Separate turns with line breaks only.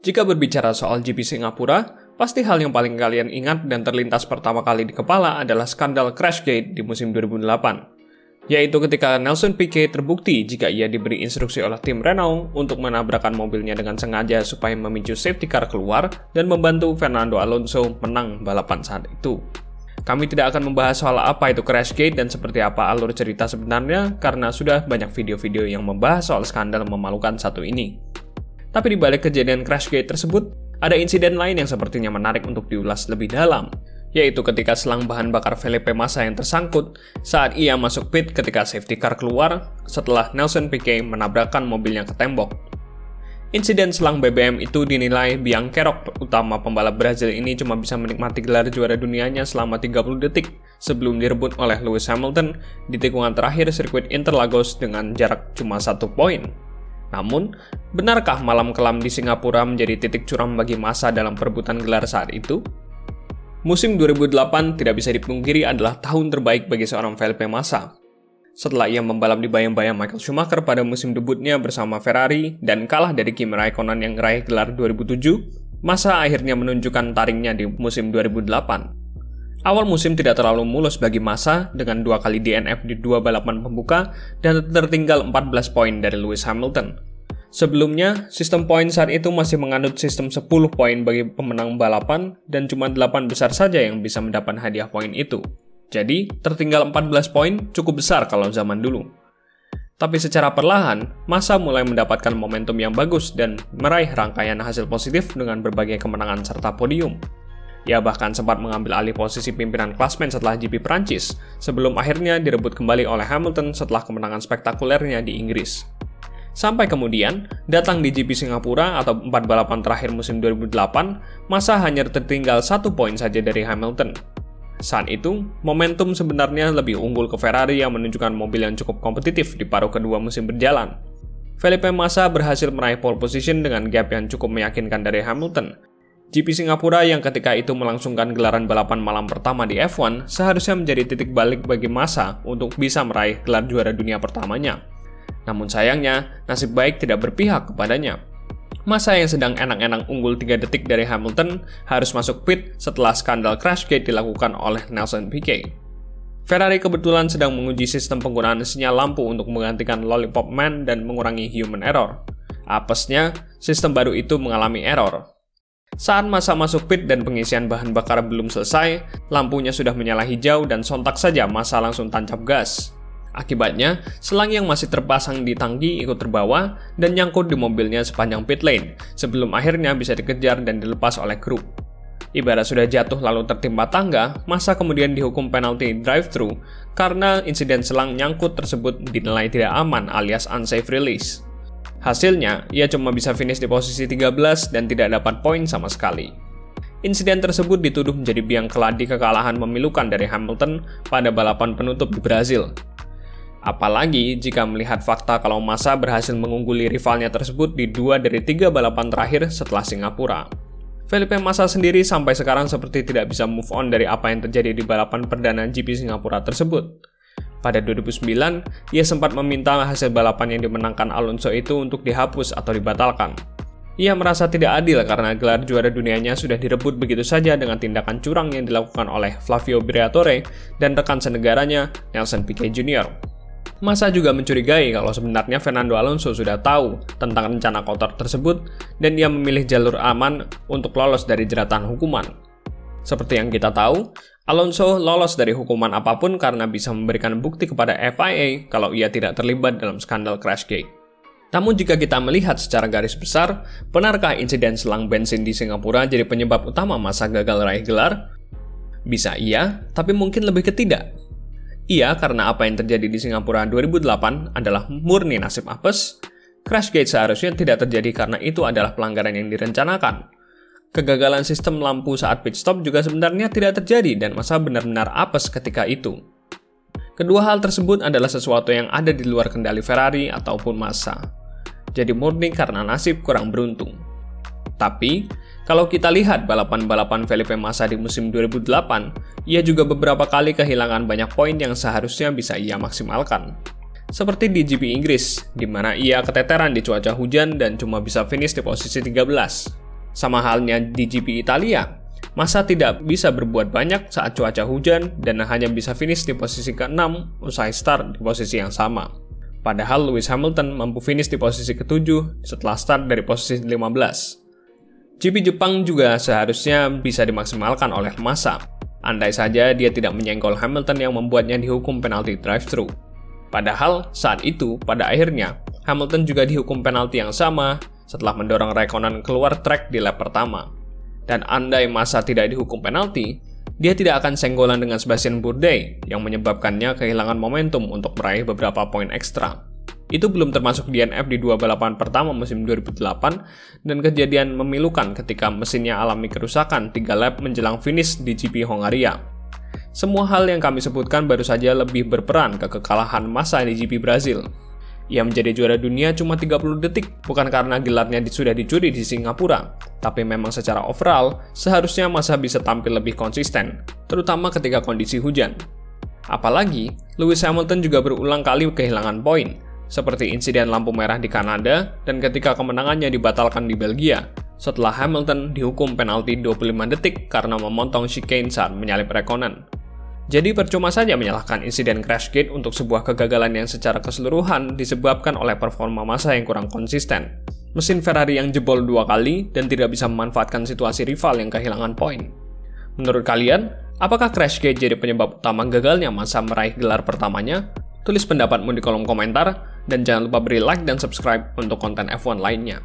Jika berbicara soal GP Singapura, pasti hal yang paling kalian ingat dan terlintas pertama kali di kepala adalah skandal Crashgate di musim 2008. Yaitu ketika Nelson Piquet terbukti jika ia diberi instruksi oleh tim Renault untuk menabrakkan mobilnya dengan sengaja supaya memicu safety car keluar dan membantu Fernando Alonso menang balapan saat itu. Kami tidak akan membahas soal apa itu Crashgate dan seperti apa alur cerita sebenarnya karena sudah banyak video-video yang membahas soal skandal memalukan satu ini. Tapi di balik kejadian Crashgate tersebut, ada insiden lain yang sepertinya menarik untuk diulas lebih dalam, yaitu ketika selang bahan bakar Felipe Massa yang tersangkut saat ia masuk pit ketika safety car keluar setelah Nelson Piquet menabrakkan mobilnya ke tembok. Insiden selang BBM itu dinilai biang kerok utama pembalap Brazil ini cuma bisa menikmati gelar juara dunianya selama 30 detik sebelum direbut oleh Lewis Hamilton di tikungan terakhir sirkuit Interlagos dengan jarak cuma 1 poin. Namun, benarkah malam kelam di Singapura menjadi titik curam bagi Massa dalam perebutan gelar saat itu? Musim 2008 tidak bisa dipungkiri adalah tahun terbaik bagi seorang Felipe Massa. Setelah ia membalap di bayang-bayang Michael Schumacher pada musim debutnya bersama Ferrari dan kalah dari Kimi Raikkonen yang meraih gelar 2007, Massa akhirnya menunjukkan taringnya di musim 2008. Awal musim tidak terlalu mulus bagi Massa dengan 2 kali DNF di 2 balapan pembuka dan tertinggal 14 poin dari Lewis Hamilton. Sebelumnya, sistem poin saat itu masih menganut sistem 10 poin bagi pemenang balapan dan cuma 8 besar saja yang bisa mendapat hadiah poin itu. Jadi, tertinggal 14 poin cukup besar kalau zaman dulu. Tapi secara perlahan, Massa mulai mendapatkan momentum yang bagus dan meraih rangkaian hasil positif dengan berbagai kemenangan serta podium. Ia bahkan sempat mengambil alih posisi pimpinan klasmen setelah GP Prancis, sebelum akhirnya direbut kembali oleh Hamilton setelah kemenangan spektakulernya di Inggris. Sampai kemudian, datang di GP Singapura atau 4 balapan terakhir musim 2008, Massa hanya tertinggal 1 poin saja dari Hamilton. Saat itu, momentum sebenarnya lebih unggul ke Ferrari yang menunjukkan mobil yang cukup kompetitif di paruh kedua musim berjalan. Felipe Massa berhasil meraih pole position dengan gap yang cukup meyakinkan dari Hamilton. GP Singapura yang ketika itu melangsungkan gelaran balapan malam pertama di F1 seharusnya menjadi titik balik bagi Massa untuk bisa meraih gelar juara dunia pertamanya. Namun sayangnya, nasib baik tidak berpihak kepadanya. Massa yang sedang enak-enak unggul 3 detik dari Hamilton harus masuk pit setelah skandal Crashgate dilakukan oleh Nelson Piquet. Ferrari kebetulan sedang menguji sistem penggunaan sinyal lampu untuk menggantikan Lollipop Man dan mengurangi human error. Apesnya, sistem baru itu mengalami error. Saat Massa masuk pit dan pengisian bahan bakar belum selesai, lampunya sudah menyala hijau dan sontak saja Massa langsung tancap gas. Akibatnya, selang yang masih terpasang di tangki ikut terbawa dan nyangkut di mobilnya sepanjang pit lane, sebelum akhirnya bisa dikejar dan dilepas oleh kru. Ibarat sudah jatuh lalu tertimpa tangga, Massa kemudian dihukum penalti drive-thru karena insiden selang nyangkut tersebut dinilai tidak aman alias unsafe release. Hasilnya, ia cuma bisa finish di posisi 13 dan tidak dapat poin sama sekali. Insiden tersebut dituduh menjadi biang keladi kekalahan memilukan dari Hamilton pada balapan penutup di Brazil. Apalagi jika melihat fakta kalau Massa berhasil mengungguli rivalnya tersebut di 2 dari 3 balapan terakhir setelah Singapura. Felipe Massa sendiri sampai sekarang seperti tidak bisa move on dari apa yang terjadi di balapan perdana GP Singapura tersebut. Pada 2009, ia sempat meminta hasil balapan yang dimenangkan Alonso itu untuk dihapus atau dibatalkan. Ia merasa tidak adil karena gelar juara dunianya sudah direbut begitu saja dengan tindakan curang yang dilakukan oleh Flavio Briatore dan rekan senegaranya Nelson Piquet Jr. Massa juga mencurigai kalau sebenarnya Fernando Alonso sudah tahu tentang rencana kotor tersebut dan ia memilih jalur aman untuk lolos dari jeratan hukuman. Seperti yang kita tahu, Alonso lolos dari hukuman apapun karena bisa memberikan bukti kepada FIA kalau ia tidak terlibat dalam skandal Crashgate. Namun jika kita melihat secara garis besar, benarkah insiden selang bensin di Singapura jadi penyebab utama Massa gagal raih gelar? Bisa iya, tapi mungkin lebih ke tidak. Iya, karena apa yang terjadi di Singapura 2008 adalah murni nasib apes. Crashgate seharusnya tidak terjadi karena itu adalah pelanggaran yang direncanakan. Kegagalan sistem lampu saat pit stop juga sebenarnya tidak terjadi dan Massa benar-benar apes ketika itu. Kedua hal tersebut adalah sesuatu yang ada di luar kendali Ferrari ataupun Massa. Jadi murni karena nasib kurang beruntung. Tapi, kalau kita lihat balapan-balapan Felipe Massa di musim 2008, ia juga beberapa kali kehilangan banyak poin yang seharusnya bisa ia maksimalkan. Seperti di GP Inggris, di mana ia keteteran di cuaca hujan dan cuma bisa finish di posisi 13. Sama halnya di GP Italia, Massa tidak bisa berbuat banyak saat cuaca hujan dan hanya bisa finish di posisi ke-6 usai start di posisi yang sama. Padahal Lewis Hamilton mampu finish di posisi ke-7 setelah start dari posisi 15. GP Jepang juga seharusnya bisa dimaksimalkan oleh Massa. Andai saja dia tidak menyenggol Hamilton yang membuatnya dihukum penalti drive-thru. Padahal saat itu, pada akhirnya, Hamilton juga dihukum penalti yang sama setelah mendorong Raikkonen keluar track di lap pertama. Dan andai Massa tidak dihukum penalti, dia tidak akan senggolan dengan Sebastian Bourdais yang menyebabkannya kehilangan momentum untuk meraih beberapa poin ekstra. Itu belum termasuk DNF di dua balapan pertama musim 2008 dan kejadian memilukan ketika mesinnya alami kerusakan 3 lap menjelang finish di GP Hongaria. Semua hal yang kami sebutkan baru saja lebih berperan ke kekalahan Massa di GP Brazil. Ia menjadi juara dunia cuma 30 detik, bukan karena gelarnya sudah dicuri di Singapura, tapi memang secara overall, seharusnya Massa bisa tampil lebih konsisten, terutama ketika kondisi hujan. Apalagi, Lewis Hamilton juga berulang kali kehilangan poin, seperti insiden lampu merah di Kanada dan ketika kemenangannya dibatalkan di Belgia, setelah Hamilton dihukum penalti 25 detik karena memotong chicane saat menyalip Raikkonen. Jadi percuma saja menyalahkan insiden Crashgate untuk sebuah kegagalan yang secara keseluruhan disebabkan oleh performa Massa yang kurang konsisten. Mesin Ferrari yang jebol 2 kali dan tidak bisa memanfaatkan situasi rival yang kehilangan poin. Menurut kalian, apakah Crashgate jadi penyebab utama gagalnya Massa meraih gelar pertamanya? Tulis pendapatmu di kolom komentar, dan jangan lupa beri like dan subscribe untuk konten F1 lainnya.